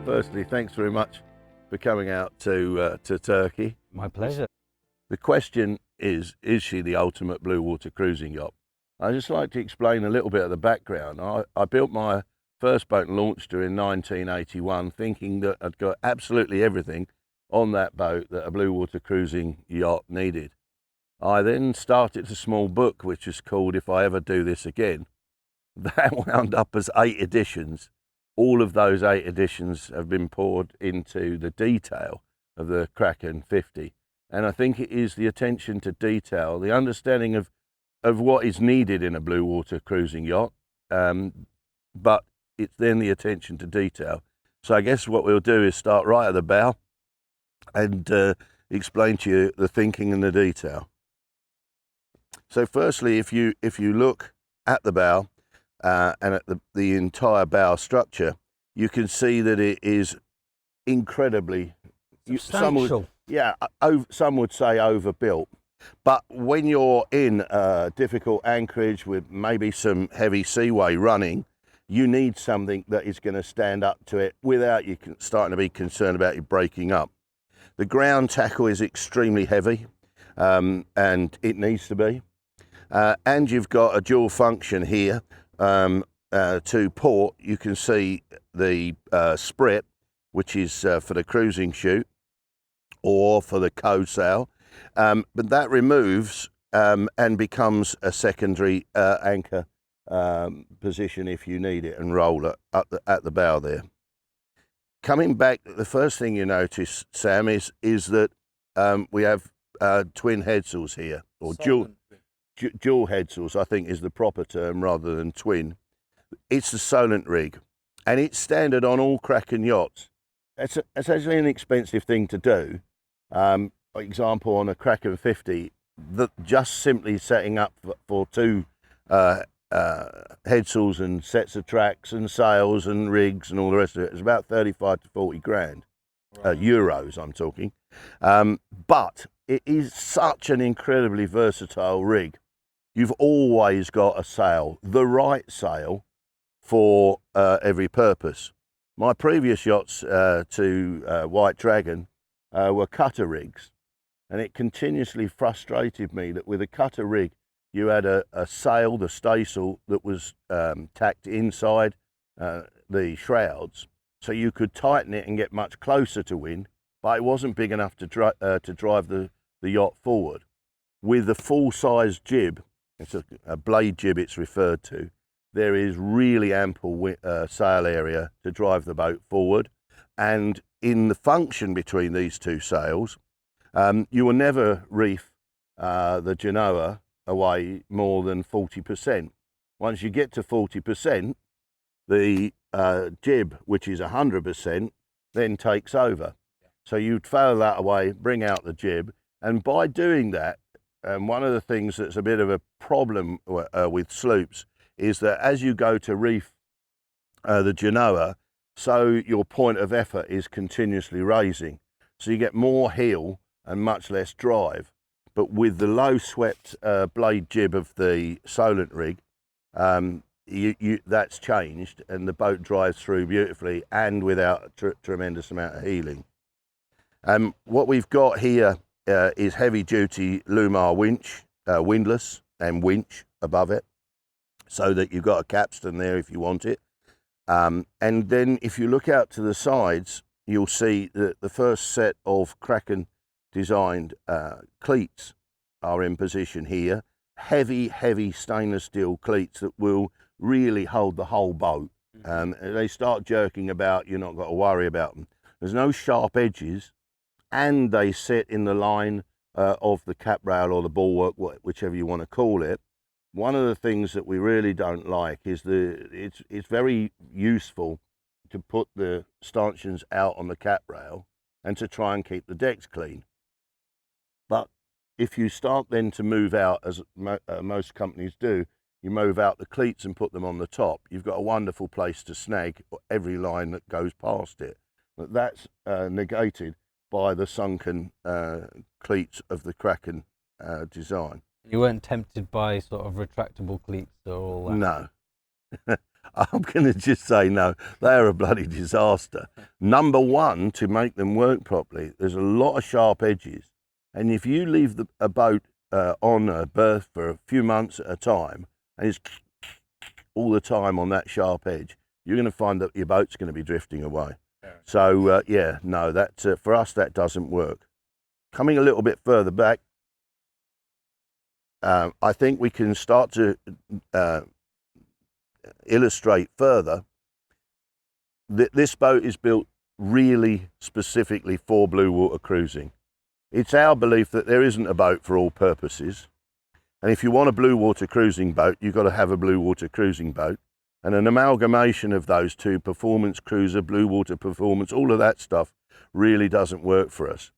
Firstly, thanks very much for coming out to Turkey. My pleasure. The question is she the ultimate blue water cruising yacht? I'd just like to explain a little bit of the background. I built my first boat and launched her in 1981, thinking that I'd got absolutely everything on that boat that a blue water cruising yacht needed. I then started a small book which is called If I Ever Do This Again. That wound up as 8 editions. All of those 8 editions have been poured into the detail of the Kraken 50. And I think it is the attention to detail, the understanding of what is needed in a blue water cruising yacht, but it's then the attention to detail. So I guess what we'll do is start right at the bow and explain to you the thinking and the detail. So firstly, if you look at the bow and at the entire bow structure, you can see that it is incredibly Substantial. Some would say overbuilt. But when you're in a difficult anchorage with maybe some heavy seaway running, you need something that is going to stand up to it without you starting to be concerned about you breaking up. The ground tackle is extremely heavy, and it needs to be. And you've got a dual function here. To port, you can see the sprit, which is for the cruising chute or for the code sail, but that removes and becomes a secondary anchor position if you need it, and roll it at the bow there. Coming back, the first thing you notice, Sam, is that we have twin headsails here, or dual headsails, I think is the proper term rather than twin. It's the Solent rig, and it's standard on all Kraken yachts. It's actually an expensive thing to do. For example, on a Kraken 50, just simply setting up for 2 headsails and sets of tracks and sails and rigs and all the rest of it is about 35 to 40 grand, right. Euros I'm talking. But it is such an incredibly versatile rig. You've always got a sail, the right sail for every purpose. My previous yachts to White Dragon were cutter rigs, and it continuously frustrated me that with a cutter rig you had a sail, the staysail, that was tacked inside the shrouds, so you could tighten it and get much closer to wind, but it wasn't big enough to drive the yacht forward. With the full-size jib, it's a blade jib it's referred to, there is really ample sail area to drive the boat forward. And in the function between these 2 sails, you will never reef the Genoa away more than 40%. Once you get to 40%, the jib, which is 100%, then takes over. So you'd fail that away, bring out the jib, and by doing that, one of the things that's a bit of a problem with sloops is that as you go to reef the Genoa, so your point of effort is continuously raising. So you get more heel and much less drive. But with the low swept blade jib of the Solent rig, that's changed, and the boat drives through beautifully and without a tremendous amount of heeling. What we've got here is heavy duty Lumar winch, windlass and winch above it, so that you've got a capstan there if you want it. And then if you look out to the sides, you'll see that the first set of Kraken designed cleats are in position here. Heavy stainless steel cleats that will really hold the whole boat. They start jerking about, you're not got to worry about them. There's no sharp edges, and they sit in the line of the cap rail or the bulwark, whichever you want to call it. One of the things that we really don't like is it's very useful to put the stanchions out on the cap rail and to try and keep the decks clean. But if you start then to move out, as most companies do, you move out the cleats and put them on the top, you've got a wonderful place to snag every line that goes past it. But that's negated by the sunken cleats of the Kraken design. You weren't tempted by sort of retractable cleats or all that? No. I'm going to just say no, they're a bloody disaster. Number one, to make them work properly, there's a lot of sharp edges. And if you leave a boat on a berth for a few months at a time, and it's all the time on that sharp edge, you're going to find that your boat's going to be drifting away. So, yeah, no, that, for us, that doesn't work. Coming a little bit further back, I think we can start to illustrate further that this boat is built really specifically for blue water cruising. It's our belief that there isn't a boat for all purposes. And if you want a blue water cruising boat, you've got to have a blue water cruising boat. And an amalgamation of those two, performance cruiser, blue water performance, all of that stuff really doesn't work for us.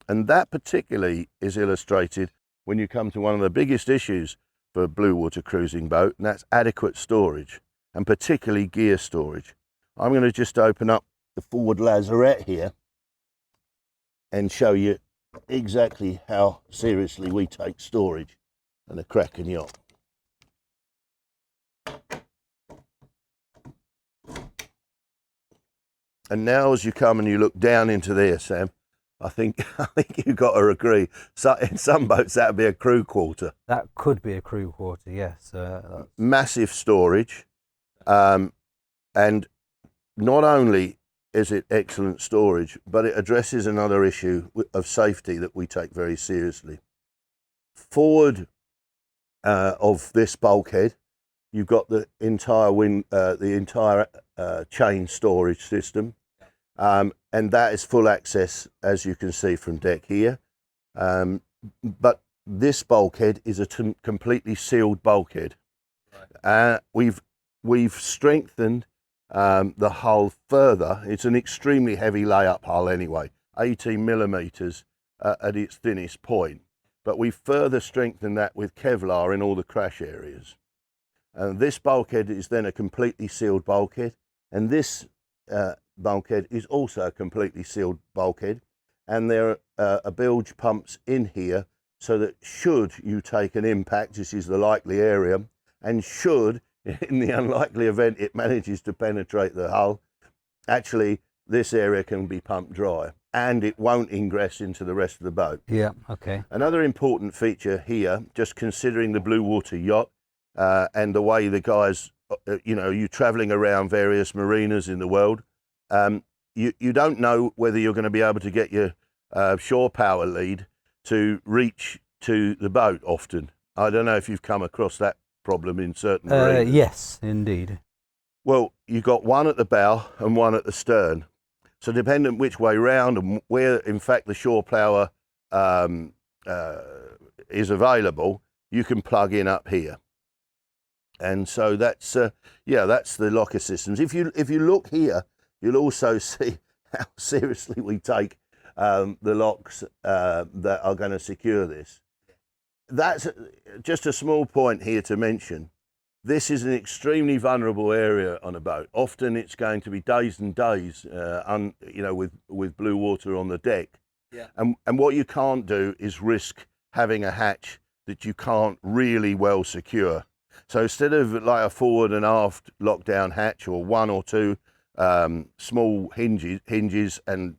And that particularly is illustrated when you come to one of the biggest issues for a blue water cruising boat, and that's adequate storage, and particularly gear storage. I'm going to just open up the forward lazarette here and show you exactly how seriously we take storage and a Kraken yacht. And now as you come and you look down into there, Sam, I think you've got to agree. So in some boats that would be a crew quarter. That could be a crew quarter, yes. Massive storage, and not only is it excellent storage, but it addresses another issue of safety that we take very seriously. Forward of this bulkhead, you've got the entire chain storage system, and that is full access, as you can see from deck here. But this bulkhead is a completely sealed bulkhead. We've strengthened the hull further. It's an extremely heavy layup hull anyway, 18 millimeters at its thinnest point. But we further strengthened that with Kevlar in all the crash areas. And this bulkhead is then a completely sealed bulkhead, and this bulkhead is also a completely sealed bulkhead, and there are bilge pumps in here so that should you take an impact, this is the likely area, and should, in the unlikely event it manages to penetrate the hull, actually this area can be pumped dry and it won't ingress into the rest of the boat. Yeah, okay. Another important feature here, just considering the blue water yacht and the way the guys, you're traveling around various marinas in the world, you don't know whether you're going to be able to get your shore power lead to reach to the boat often. I don't know if you've come across that problem in certain marinas. Yes, indeed. Well, you've got one at the bow and one at the stern. So dependent which way round and where, in fact, the shore power is available, you can plug in up here. And so that's the locker systems. If you look here, you'll also see how seriously we take the locks that are going to secure this. That's just a small point here to mention. This is an extremely vulnerable area on a boat. Often it's going to be days and days, with blue water on the deck. Yeah. And what you can't do is risk having a hatch that you can't really well secure. So instead of like a forward and aft lockdown hatch or one or two small hinges and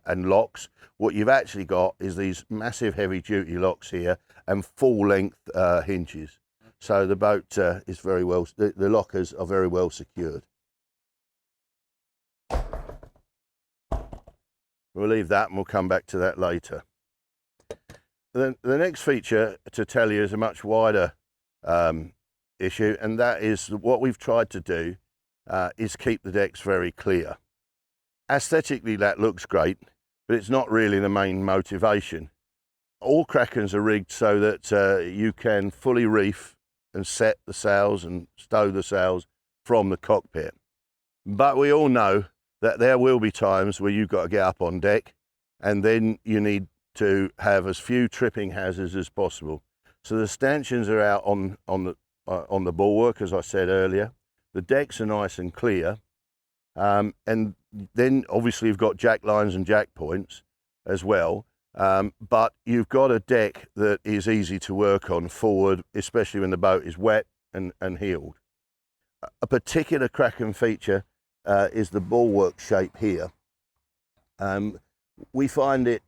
locks, what you've actually got is these massive heavy duty locks here and full length hinges. So the boat is very well, the lockers are very well secured. We'll leave that and we'll come back to that later. The next feature to tell you is a much wider issue, and that is what we've tried to do is keep the decks very clear. Aesthetically that looks great, but it's not really the main motivation. All Krakens are rigged so that you can fully reef and set the sails and stow the sails from the cockpit. But we all know that there will be times where you've got to get up on deck, and then you need to have as few tripping hazards as possible. So the stanchions are out on the bulwark, as I said earlier. The decks are nice and clear, and then obviously you've got jack lines and jack points as well. But you've got a deck that is easy to work on forward, especially when the boat is wet and heeled. a particular Kraken feature is the bulwark shape here. We find it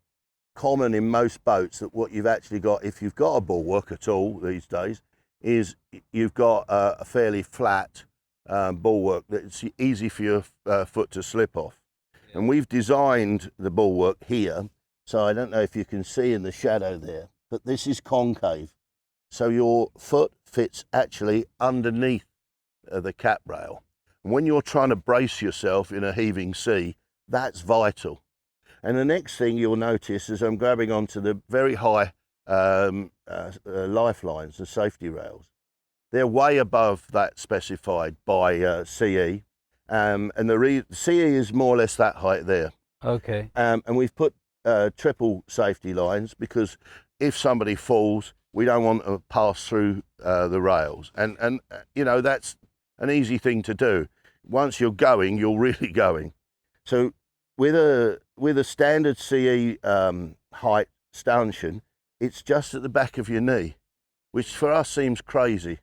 common in most boats that what you've actually got, if you've got a bulwark at all these days, is you've got a fairly flat bulwark that's easy for your foot to slip off. Yeah. And we've designed the bulwark here, so I don't know if you can see in the shadow there, but this is concave. So your foot fits actually underneath the cap rail. And when you're trying to brace yourself in a heaving sea, that's vital. And the next thing you'll notice is I'm grabbing onto the very high lifelines, the safety rails. They're way above that specified by CE, and the CE is more or less that height there. Okay. And we've put triple safety lines because if somebody falls, we don't want to pass through the rails. And you know, that's an easy thing to do. Once you're going, you're really going. So with a standard CE height stanchion, it's just at the back of your knee, which for us seems crazy.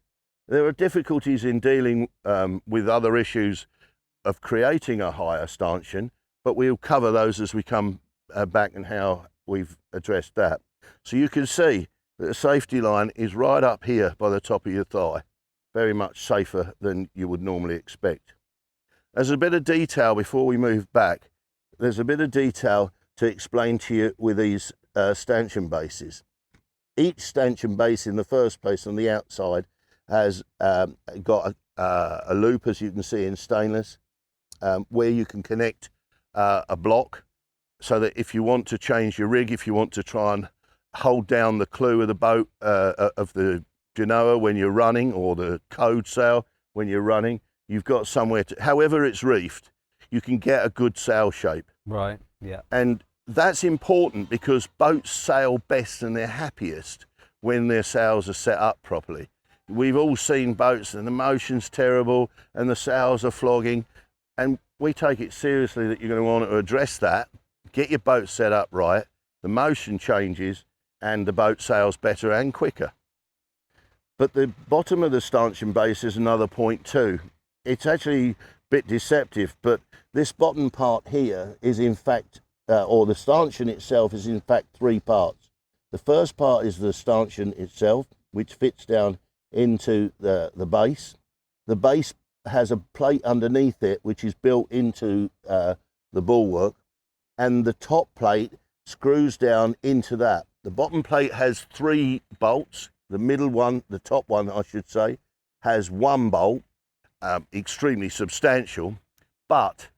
There are difficulties in dealing with other issues of creating a higher stanchion, but we'll cover those as we come back and how we've addressed that. So you can see that the safety line is right up here by the top of your thigh, very much safer than you would normally expect. There's a bit of detail before we move back. There's a bit of detail to explain to you with these stanchion bases. Each stanchion base in the first place on the outside has got a loop, as you can see in stainless, where you can connect a block so that if you want to change your rig, if you want to try and hold down the clew of the boat, of the genoa when you're running, or the code sail when you're running, you've got somewhere to, however it's reefed, you can get a good sail shape. Right, yeah. And that's important because boats sail best and they're happiest when their sails are set up properly. We've all seen boats and the motion's terrible and the sails are flogging, and we take it seriously that you're going to want to address that, get your boat set up right, the motion changes and the boat sails better and quicker. But the bottom of the stanchion base is another point too. It's actually a bit deceptive, but this bottom part here is in fact, or the stanchion itself is in fact three parts. The first part is the stanchion itself, which fits down into the base. The base has a plate underneath it, which is built into the bulwark, and the top plate screws down into that. The bottom plate has three bolts. The middle one, the top one, I should say, has one bolt, extremely substantial. But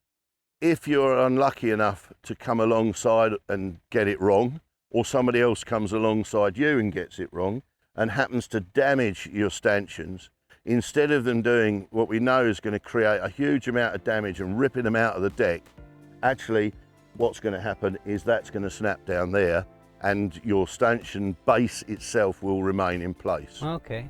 if you're unlucky enough to come alongside and get it wrong, or somebody else comes alongside you and gets it wrong and happens to damage your stanchions, instead of them doing what we know is going to create a huge amount of damage and ripping them out of the deck, actually what's going to happen is that's going to snap down there and your stanchion base itself will remain in place. Okay.